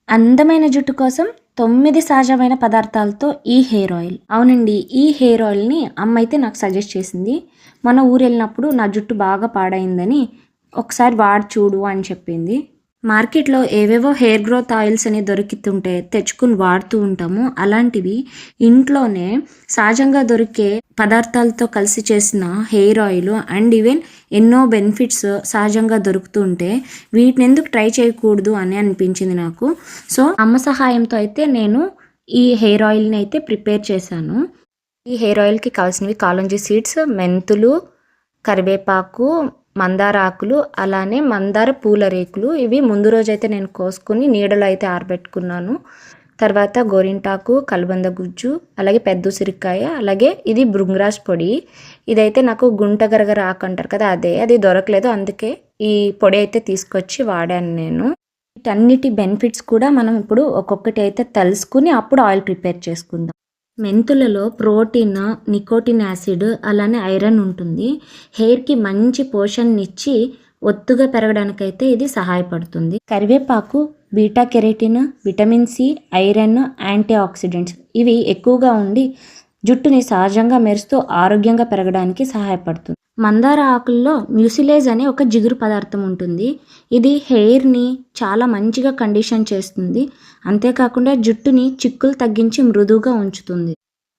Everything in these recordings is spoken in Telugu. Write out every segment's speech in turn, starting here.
అందమైన జుట్టు కోసం 9 సహజమైన పదార్థాలతో ఈ హెయిర్ ఆయిల్. అవునండి, ఈ హెయిర్ ఆయిల్‌ని అమ్మ అయితే నాకు సజెస్ట్ చేసింది. మొన్న ఊరెళ్ళినప్పుడు నా జుట్టు బాగా పాడైందని ఒకసారి వాడి చూడు అని చెప్పింది. మార్కెట్‌లో ఏవేవో హెయిర్ గ్రోత్ ఆయిల్స్ అని దొరుకుతుంటే తెచ్చుకొని వాడుతూ ఉంటాము. అలాంటివి ఇంట్లోనే సహజంగా దొరికే పదార్థాలతో కలిసి చేసిన హెయిర్ ఆయిల్ అండ్ ఈవెన్ ఎన్నో బెనిఫిట్స్ సహజంగా దొరుకుతూ ఉంటే వీటిని ఎందుకు ట్రై చేయకూడదు అని అనిపించింది నాకు. సో అమ్మ సహాయంతో అయితే నేను ఈ హెయిర్ ఆయిల్‌ని అయితే ప్రిపేర్ చేశాను. ఈ హెయిర్ ఆయిల్‌కి కావాల్సినవి కాలంజీ సీడ్స్, మెంతులు, కరివేపాకు, మందార ఆకులు, అలానే మందార పూల రేకులు. ఇవి ముందు రోజైతే నేను కోసుకొని నీడలో అయితే ఆరబెట్టుకున్నాను. తర్వాత గోరింటాకు, కలబంద గుజ్జు, అలాగే పెద్ద ఉసిరికాయ, అలాగే ఇది భృంగరాజ్ పొడి. ఇదైతే నాకు గుంట గరగర ఆకు అంటారు కదా, అది దొరకలేదు. అందుకే ఈ పొడి అయితే తీసుకొచ్చి వాడాను నేను. వీటన్నిటి బెనిఫిట్స్ కూడా మనం ఇప్పుడు ఒక్కొక్కటి అయితే తెలుసుకుని అప్పుడు ఆయిల్ ప్రిపేర్ చేసుకుందాం. మెంతులలో ప్రోటీన్, నికోటిన్ యాసిడ్, అలానే ఐరన్ ఉంటుంది. హెయిర్‌కి మంచి పోషణనిచ్చి ఒత్తుగా పెరగడానికైతే ఇది సహాయపడుతుంది. కరివేపాకు beta carotene, vitamin C, iron, antioxidants ఇవి ఎక్కువగా ఉండి జుట్టుని సహజంగా మెరుస్తూ ఆరోగ్యంగా పెరగడానికి సహాయపడుతుంది. మందార ఆకుల్లో మ్యూసిలేజ్ అనే ఒక జిగురు పదార్థం ఉంటుంది. ఇది హెయిర్‌ని చాలా మంచిగా కండిషన్ చేస్తుంది. అంతేకాకుండా జుట్టుని చిక్కులు తగ్గించి మృదువుగా ఉంచుతుంది.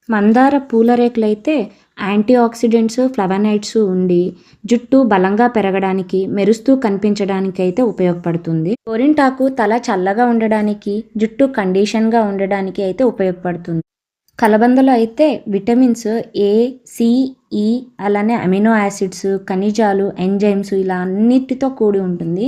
మందార పూల రేకులైతే యాంటీ ఆక్సిడెంట్స్, ఫ్లవనాయిడ్స్ ఉండి జుట్టు బలంగా పెరగడానికి, మెరుస్తూ కనిపించడానికి అయితే ఉపయోగపడుతుంది. గోరింటాకు తల చల్లగా ఉండడానికి, జుట్టు కండిషన్‌గా ఉండడానికి అయితే ఉపయోగపడుతుంది. కలబందలో అయితే విటమిన్స్ ఏ, సి, ఈ, అలానే అమినో యాసిడ్స్, ఖనిజాలు, ఎంజైమ్స్ ఇలా అన్నిటితో కూడి ఉంటుంది.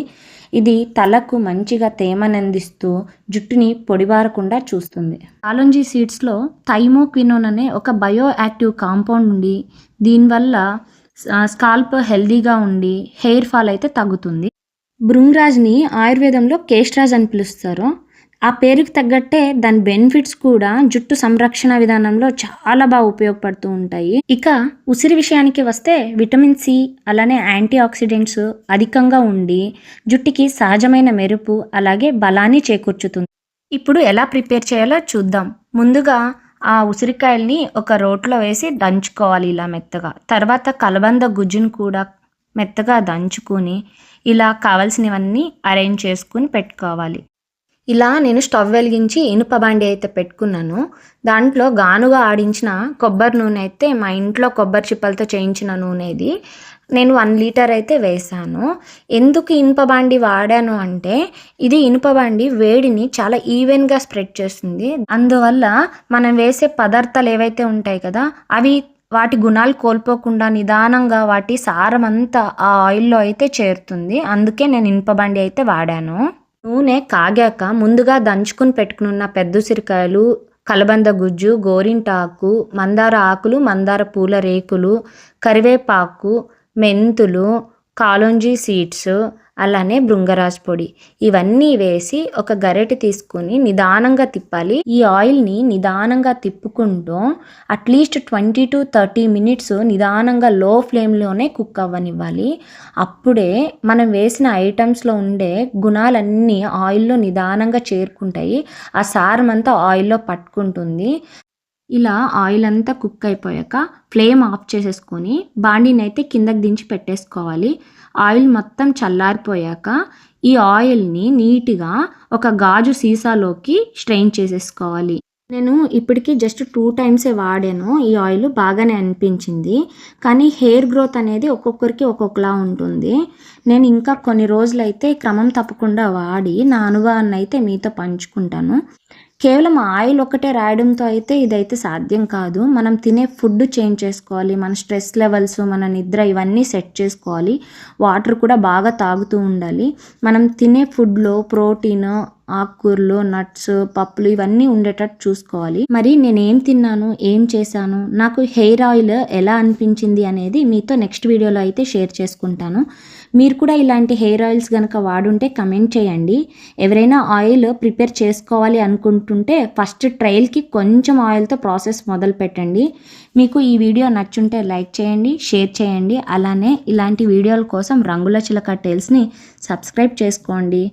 ఇది తలకు మంచిగా తేమనందిస్తూ జుట్టుని పొడిబారకుండా చూస్తుంది. కాలంజీ సీడ్స్‌లో థైమోక్వినోన్ అనే ఒక బయో యాక్టివ్ కాంపౌండ్ ఉండి దీనివల్ల స్కాల్ప్ హెల్దీగా ఉండి హెయిర్ ఫాల్ అయితే తగ్గుతుంది. భృంగరాజ్‌ని ఆయుర్వేదంలో కేష్రాజ్ అని పిలుస్తారు. ఆ పేరుకి తగ్గట్టే దాని బెనిఫిట్స్ కూడా జుట్టు సంరక్షణ విధానంలో చాలా బాగా ఉపయోగపడుతూ ఉంటాయి. ఇక ఉసిరి విషయానికి వస్తే విటమిన్ సి, అలానే యాంటీ ఆక్సిడెంట్స్ అధికంగా ఉండి జుట్టుకి సహజమైన మెరుపు, అలాగే బలాన్ని చేకూర్చుతుంది. ఇప్పుడు ఎలా ప్రిపేర్ చేయాలో చూద్దాం. ముందుగా ఆ ఉసిరికాయల్ని ఒక రోట్లో వేసి దంచుకోవాలి ఇలా మెత్తగా. తర్వాత కలబంద గుజ్జును కూడా మెత్తగా దంచుకొని ఇలా కావాల్సినవన్నీ అరేంజ్ చేసుకుని పెట్టుకోవాలి. ఇలా నేను స్టవ్ వెలిగించి ఇనుప బాండి అయితే పెట్టుకున్నాను. దాంట్లో గానుగా ఆడించిన కొబ్బరి నూనె అయితే మా ఇంట్లో కొబ్బరి చిప్పలతో చేయించిన నూనె ఇది. నేను 1 లీటర్ అయితే వేసాను. ఎందుకు ఇనుప బాండి వాడాను అంటే ఇది ఇనుప బాండి వేడిని చాలా ఈవెన్గా స్ప్రెడ్ చేస్తుంది. అందువల్ల మనం వేసే పదార్థాలు ఏవైతే ఉంటాయి కదా అవి వాటి గుణాలు కోల్పోకుండా నిదానంగా వాటి సారం అంతా ఆ ఆయిల్లో అయితే చేరుతుంది. అందుకే నేను ఇనుప బాండి అయితే వాడాను. నూనె కాగాక ముందుగా దంచుకుని పెట్టుకున్న పెద్ద ఉసిరికాయలు, కలబంద గుజ్జు, గోరింటాకు, మందార ఆకులు, మందార పూల రేకులు, కరివేపాకు, మెంతులు, కాలోంజీ సీడ్స్, అలానే భృంగరాజ్ పొడి ఇవన్నీ వేసి ఒక గరిటె తీసుకొని నిదానంగా తిప్పాలి. ఈ ఆయిల్ని నిదానంగా తిప్పుకుంటూ అట్లీస్ట్ 20 to 30 మినిట్స్ నిదానంగా లో ఫ్లేమ్లోనే కుక్ అవ్వనివ్వాలి. అప్పుడే మనం వేసిన ఐటమ్స్లో ఉండే గుణాలన్నీ ఆయిల్లో నిదానంగా చేరుకుంటాయి. ఆ సారం అంతా ఆయిల్లో పట్టుకుంటుంది. ఇలా ఆయిల్ అంతా కుక్ అయిపోయాక ఫ్లేమ్ ఆఫ్ చేసేసుకొని బాండీని అయితే కిందకి దించి పెట్టేసుకోవాలి. ఆయిల్ మొత్తం చల్లారిపోయాక ఈ ఆయిల్ని నీట్గా ఒక గాజు సీసాలోకి స్ట్రెయిన్ చేసేసుకోవాలి. నేను ఇప్పటికీ జస్ట్ 2 టైమ్సే వాడాను. ఈ ఆయిల్ బాగానే అనిపించింది. కానీ హెయిర్ గ్రోత్ అనేది ఒక్కొక్కరికి ఒక్కొక్కలా ఉంటుంది. నేను ఇంకా కొన్ని రోజులైతే క్రమం తప్పకుండా వాడి నా అనుభవాన్ని అయితే మీతో పంచుకుంటాను. కేవలం ఆయిల్ ఒకటే రాయడంతో అయితే ఇదైతే సాధ్యం కాదు. మనం తినే ఫుడ్ చేంజ్ చేసుకోవాలి. మన స్ట్రెస్ లెవెల్స్, మన నిద్ర ఇవన్నీ సెట్ చేసుకోవాలి. వాటర్ కూడా బాగా తాగుతూ ఉండాలి. మనం తినే ఫుడ్లో ప్రోటీన్, ఆకుకూరలు, నట్స్, పప్పులు ఇవన్నీ ఉండేటట్టు చూసుకోవాలి. మరి నేనేం తిన్నాను, ఏం చేశాను, నాకు హెయిర్ ఆయిల్ ఎలా అనిపించింది అనేది మీతో నెక్స్ట్ వీడియోలో అయితే షేర్ చేసుకుంటాను. మీరు కూడా ఇలాంటి హెయిర్ ఆయిల్స్ కనుక వాడుంటే కమెంట్ చేయండి. ఎవరైనా ఆయిల్ ప్రిపేర్ చేసుకోవాలి అనుకుంటుంటే ఫస్ట్ ట్రయల్కి కొంచెం ఆయిల్తో ప్రాసెస్ మొదలు పెట్టండి. మీకు ఈ వీడియో నచ్చుంటే లైక్ చేయండి, షేర్ చేయండి. అలానే ఇలాంటి వీడియోల కోసం రంగుల చిలక టేల్స్ని సబ్స్క్రైబ్ చేసుకోండి.